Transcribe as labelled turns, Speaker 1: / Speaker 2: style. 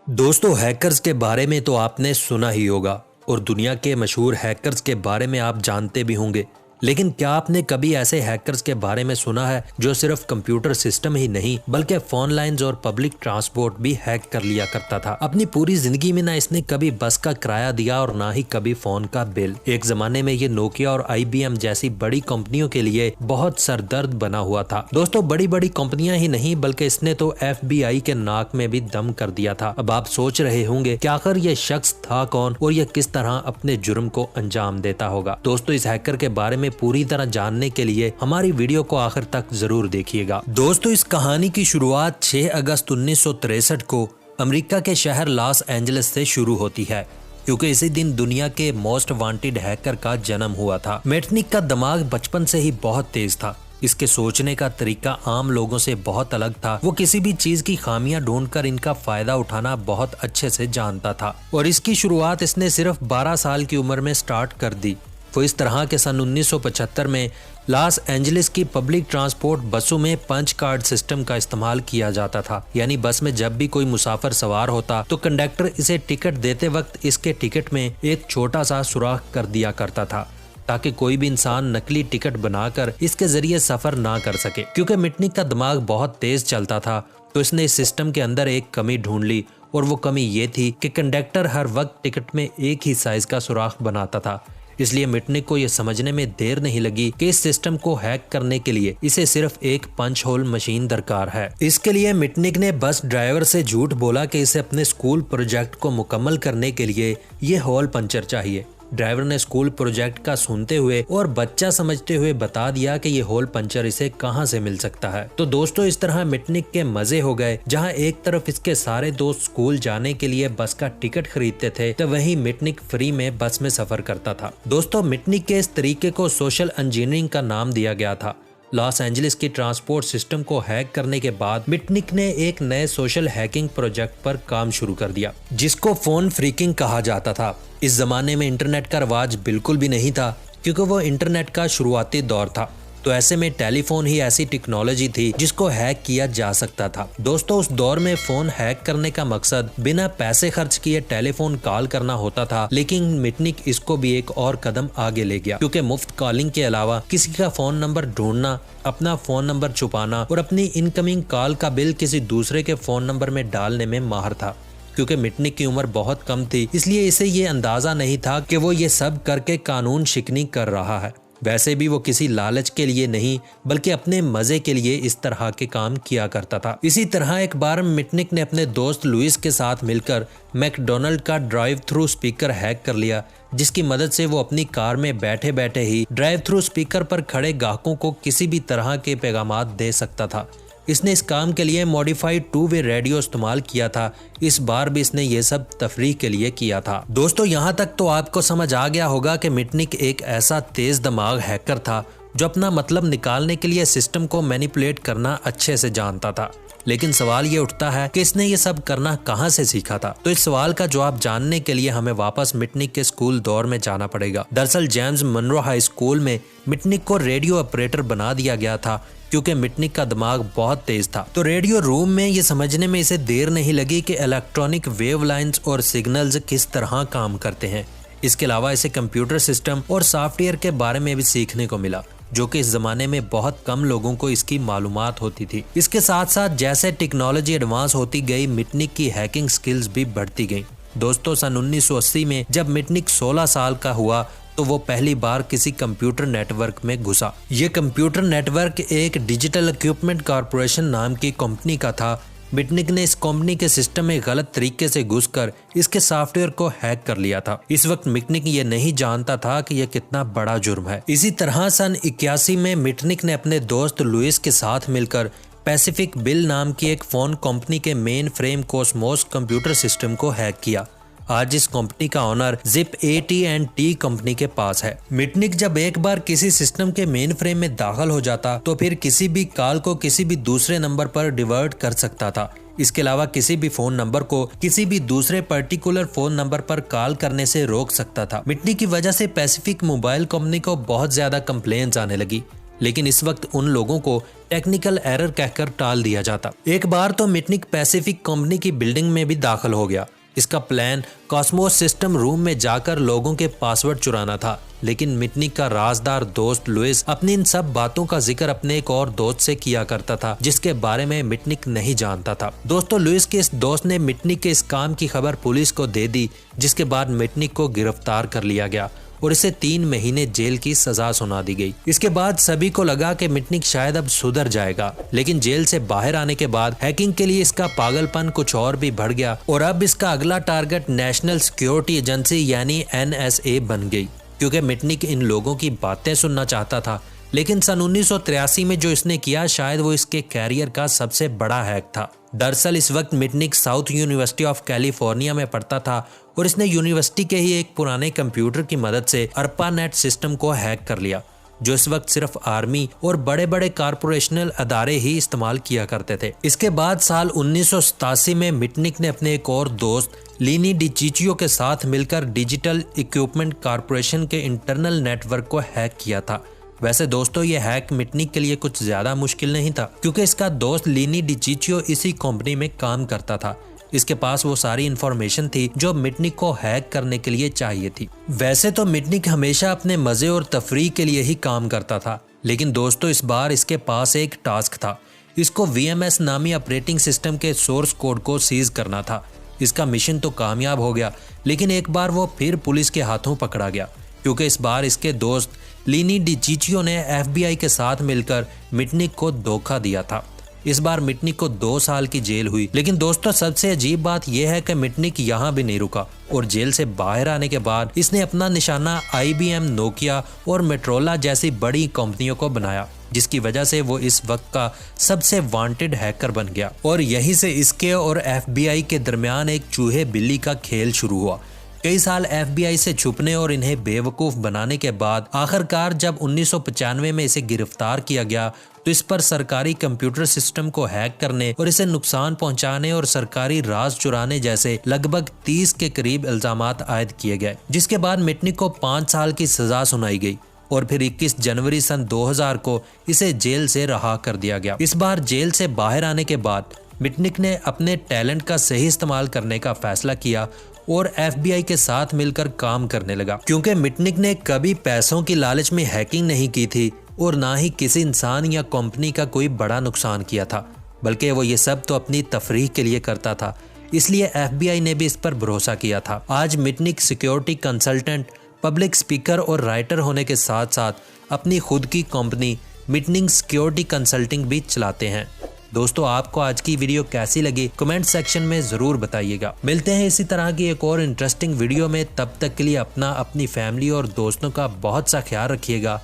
Speaker 1: दोस्तों, हैकर्स के बारे में तो आपने सुना ही होगा और दुनिया के मशहूर हैकर्स के बारे में आप जानते भी होंगे। लेकिन क्या आपने कभी ऐसे हैकर्स के बारे में सुना है जो सिर्फ कंप्यूटर सिस्टम ही नहीं बल्कि फोन लाइंस और पब्लिक ट्रांसपोर्ट भी हैक कर लिया करता था। अपनी पूरी जिंदगी में ना इसने कभी बस का किराया दिया और ना ही कभी फोन का बिल। एक जमाने में ये नोकिया और IBM जैसी बड़ी कंपनियों के लिए बहुत सरदर्द बना हुआ था। दोस्तों, बड़ी बड़ी कंपनियां ही नहीं बल्कि इसने तो FBI के नाक में भी दम कर दिया था। अब आप सोच रहे होंगे कि आखिर ये शख्स था कौन और ये किस तरह अपने जुर्म को अंजाम देता होगा। दोस्तों, इस हैकर के बारे में पूरी तरह जानने के लिए हमारी वीडियो को आखिर तक जरूर देखिएगा। दोस्तों, इस कहानी की शुरुआत 6 अगस्त 1963 को अमेरिका के शहर लॉस एंजलिस से शुरू होती है, क्योंकि इसी दिन दुनिया के मोस्ट वांटेड हैकर का जन्म हुआ था। मेटनिक का दिमाग बचपन से ही बहुत तेज था। इसके सोचने का तरीका आम लोगों से बहुत अलग था। वो किसी भी चीज की खामियां ढूंढकर इनका फायदा उठाना बहुत अच्छे से जानता था और इसकी शुरुआत इसने सिर्फ 12 साल की उम्र में स्टार्ट कर दी। वो इस तरह के सन 1975 में लॉस एंजलिस की पब्लिक ट्रांसपोर्ट बसों में पंच कार्ड सिस्टम का इस्तेमाल किया जाता था। यानी बस में जब भी कोई मुसाफिर सवार होता तो कंडक्टर इसे टिकट देते वक्त इसके टिकट में एक छोटा सा सुराख कर दिया करता था, ताकि कोई भी इंसान नकली टिकट बनाकर इसके जरिए सफर ना कर सके। क्योंकि मिटनिक का दिमाग बहुत तेज चलता था तो इसने इस सिस्टम के अंदर एक कमी ढूंढ ली, और वो कमी ये थी कि कंडक्टर हर वक्त टिकट में एक ही साइज का सुराख बनाता था। इसलिए मिटनिक को यह समझने में देर नहीं लगी कि इस सिस्टम को हैक करने के लिए इसे सिर्फ एक पंच होल मशीन दरकार है। इसके लिए मिटनिक ने बस ड्राइवर से झूठ बोला कि इसे अपने स्कूल प्रोजेक्ट को मुकम्मल करने के लिए ये होल पंचर चाहिए। ड्राइवर ने स्कूल प्रोजेक्ट का सुनते हुए और बच्चा समझते हुए बता दिया कि ये होल पंचर इसे कहां से मिल सकता है। तो दोस्तों, इस तरह मिटनिक के मजे हो गए। जहां एक तरफ इसके सारे दोस्त स्कूल जाने के लिए बस का टिकट खरीदते थे तो वहीं मिटनिक फ्री में बस में सफर करता था। दोस्तों, मिटनिक के इस तरीके को सोशल इंजीनियरिंग का नाम दिया गया था। लॉस एंजलिस की ट्रांसपोर्ट सिस्टम को हैक करने के बाद मिटनिक ने एक नए सोशल हैकिंग प्रोजेक्ट पर काम शुरू कर दिया, जिसको फोन फ्रीकिंग कहा जाता था। इस जमाने में इंटरनेट का रिवाज बिल्कुल भी नहीं था, क्योंकि वो इंटरनेट का शुरुआती दौर था। तो ऐसे में टेलीफोन ही ऐसी टेक्नोलॉजी थी जिसको हैक किया जा सकता था। दोस्तों, उस दौर में फोन हैक करने का मकसद बिना पैसे खर्च किए टेलीफोन कॉल करना होता था। लेकिन मिटनिक इसको भी एक और कदम आगे ले गया, क्योंकि मुफ्त कॉलिंग के अलावा किसी का फोन नंबर ढूंढना, अपना फोन नंबर छुपाना और अपनी इनकमिंग कॉल का बिल किसी दूसरे के फोन नंबर में डालने में माहिर था। क्योंकि मिटनिक की उम्र बहुत कम थी, इसलिए इसे ये अंदाजा नहीं था कि वो ये सब करके कानून शिकनी कर रहा है। वैसे भी वो किसी लालच के लिए नहीं बल्कि अपने मजे के लिए इस तरह के काम किया करता था। इसी तरह एक बार मिटनिक ने अपने दोस्त लुइस के साथ मिलकर मैकडोनल्ड का ड्राइव थ्रू स्पीकर हैक कर लिया, जिसकी मदद से वो अपनी कार में बैठे बैठे ही ड्राइव थ्रू स्पीकर पर खड़े ग्राहकों को किसी भी तरह के पैगामात दे सकता था। इसने इस काम के लिए मॉडिफाइड 2-वे रेडियो इस्तेमाल किया था। इस बार भी इसने ये सब तफरीह के लिए किया था। दोस्तों, यहाँ तक तो आपको समझ आ गया होगा कि मिटनिक एक ऐसा तेज दिमाग हैकर था जो अपना मतलब निकालने के लिए सिस्टम को मैनिपुलेट करना अच्छे से जानता था। लेकिन सवाल ये उठता है कि इसने ये सब करना कहाँ से सीखा था। तो इस सवाल का जवाब जानने के लिए हमें वापस मिटनिक के स्कूल दौर में जाना पड़ेगा। दरअसल जेम्स मनरो हाई स्कूल में मिटनिक को रेडियो ऑपरेटर बना दिया गया था, क्योंकि मिटनिक का दिमाग बहुत तेज था। तो रेडियो रूम में ये समझने में इसे देर नहीं लगी कि इलेक्ट्रॉनिक वेव लाइन्स और सिग्नल्स किस तरह काम करते हैं। इसके अलावा इसे कंप्यूटर सिस्टम और सॉफ्टवेयर के बारे में भी सीखने को मिला, जो कि इस जमाने में बहुत कम लोगों को इसकी मालूमात होती थी। इसके साथ साथ जैसे टेक्नोलॉजी एडवांस होती गई, मिटनिक की हैकिंग स्किल्स भी बढ़ती गई। दोस्तों, सन 1980 में जब मिटनिक 16 साल का हुआ तो वो पहली बार किसी कंप्यूटर नेटवर्क में घुसा। ये कंप्यूटर नेटवर्क एक डिजिटल इक्विपमेंट कॉरपोरेशन नाम की कंपनी का था। मिटनिक ने इस कंपनी के सिस्टम में गलत तरीके से घुसकर इसके सॉफ्टवेयर को हैक कर लिया था। इस वक्त मिटनिक ये नहीं जानता था कि यह कितना बड़ा जुर्म है। इसी तरह सन 81 में मिटनिक ने अपने दोस्त लुइस के साथ मिलकर पैसिफिक बिल नाम की एक फोन कंपनी के main frame Cosmos computer system को हैक किया। आज इस कंपनी का ऑनर जिप AT&T कंपनी के पास है। मिटनिक जब एक बार किसी सिस्टम के मेन फ्रेम में दाखिल हो जाता तो फिर किसी भी कॉल को किसी भी दूसरे नंबर पर डिवर्ट कर सकता था। इसके अलावा किसी भी फोन नंबर को किसी भी दूसरे पर्टिकुलर फोन नंबर पर कॉल करने से रोक सकता था। मिटनिक की वजह से पैसिफिक मोबाइल कंपनी को बहुत ज्यादा कंप्लेंट्स आने लगी। लेकिन इस वक्त उन लोगों को टेक्निकल एरर कहकर टाल दिया जाता। एक बार तो मिटनिक पैसिफिक कंपनी की बिल्डिंग में भी दाखिल हो गया। इसका प्लान कॉस्मोस सिस्टम रूम में जाकर लोगों के पासवर्ड चुराना था, लेकिन मिटनिक का राजदार दोस्त लुइस अपनी इन सब बातों का जिक्र अपने एक और दोस्त से किया करता था, जिसके बारे में मिटनिक नहीं जानता था। दोस्तों, लुइस के इस दोस्त ने मिटनिक के इस काम की खबर पुलिस को दे दी, जिसके बाद मिटनिक को गिरफ्तार कर लिया गया और इसे 3 महीने जेल की सजा सुना दी गई। इसके बाद सभी को लगा कि मिटनिक शायद अब सुधर जाएगा, लेकिन जेल से बाहर आने के बाद हैकिंग के लिए इसका पागलपन कुछ और भी बढ़ गया और अब इसका अगला टारगेट नेशनल सिक्योरिटी एजेंसी यानी NSA बन गई, क्योंकि मिटनिक इन लोगों की बातें सुनना चाहता था। लेकिन सन 1983 में जो इसने किया, शायद वो इसके कैरियर का सबसे बड़ा हैक था। दरअसल इस वक्त Mitnick south university of California में पढ़ता था और इसने यूनिवर्सिटी के ही एक पुराने कंप्यूटर की मदद से ARPANET सिस्टम को हैक कर लिया, जो इस वक्त सिर्फ आर्मी और बड़े बड़े कारपोरेशनल अदारे ही इस्तेमाल किया करते थे। इसके बाद साल 1987 में मिटनिक ने अपने एक और दोस्त लीनी डिचिचियो के साथ मिलकर डिजिटल इक्विपमेंट कॉर्पोरेशन के इंटरनल नेटवर्क को हैक किया था। वैसे दोस्तों, ये हैक मिटनिक के लिए कुछ ज्यादा मुश्किल नहीं था, क्योंकि इसका दोस्त लीनी डिचिचियो इसी कंपनी में काम करता था। इसके पास वो सारी इंफॉर्मेशन थी जो मिटनिक को हैक करने के लिए चाहिए थी। वैसे तो मिटनिक हमेशा अपने मजे और तफरीह के लिए ही काम करता था, लेकिन दोस्तों इस बार इसके पास एक टास्क था। इसको VMS नामी ऑपरेटिंग सिस्टम के सोर्स कोड को सीज करना था। इसका मिशन तो कामयाब हो गया, लेकिन एक बार वो फिर पुलिस के हाथों पकड़ा गया, क्योंकि इस बार इसके दोस्त लीनी डिचिचियो ने FBI के साथ मिलकर मिटनिक को धोखा दिया था। इस बार मिटनिक को 2 साल की जेल हुई। लेकिन दोस्तों, सबसे अजीब बात यह है कि मिटनिक यहाँ भी नहीं रुका और जेल से बाहर आने के बाद इसने अपना निशाना IBM, नोकिया और मेट्रोला जैसी बड़ी कंपनियों को बनाया, जिसकी वजह से वो इस वक्त का सबसे वांटेड हैकर बन गया। और यहीं से इसके और FBI के दरमियान एक चूहे बिल्ली का खेल शुरू हुआ। कई साल FBI से छुपने और इन्हें बेवकूफ बनाने के बाद आखिरकार जब 1995 में इसे गिरफ्तार किया गया, तो इस पर सरकारी कंप्यूटर सिस्टम को हैक करने और इसे नुकसान पहुंचाने और सरकारी राज चुराने जैसे लगभग 30 के करीब इल्जामात आयद किए गए, जिसके बाद मिटनिक को 5 साल की सजा सुनाई गई और फिर 21 जनवरी सन 2000 को इसे जेल से रहा कर दिया गया। इस बार जेल से बाहर आने के बाद मिटनिक ने अपने टैलेंट का सही इस्तेमाल करने का फैसला किया और FBI के साथ मिलकर काम करने लगा, क्योंकि मिटनिक ने कभी पैसों की लालच में हैकिंग नहीं की थी और ना ही किसी इंसान या कंपनी का कोई बड़ा नुकसान किया था, बल्कि वो ये सब तो अपनी तफरीह के लिए करता था। इसलिए FBI ने भी इस पर भरोसा किया था। आज Mitnick security consultant, public speaker और राइटर होने के साथ साथ अपनी खुद की कंपनी मिटनिक सिक्योरिटी कंसल्टिंग भी चलाते हैं। दोस्तों, आपको आज की वीडियो कैसी लगी कमेंट सेक्शन में जरूर बताइएगा। मिलते हैं इसी तरह की एक और इंटरेस्टिंग वीडियो में। तब तक के लिए अपनी फैमिली और दोस्तों का बहुत सा ख्याल रखिएगा।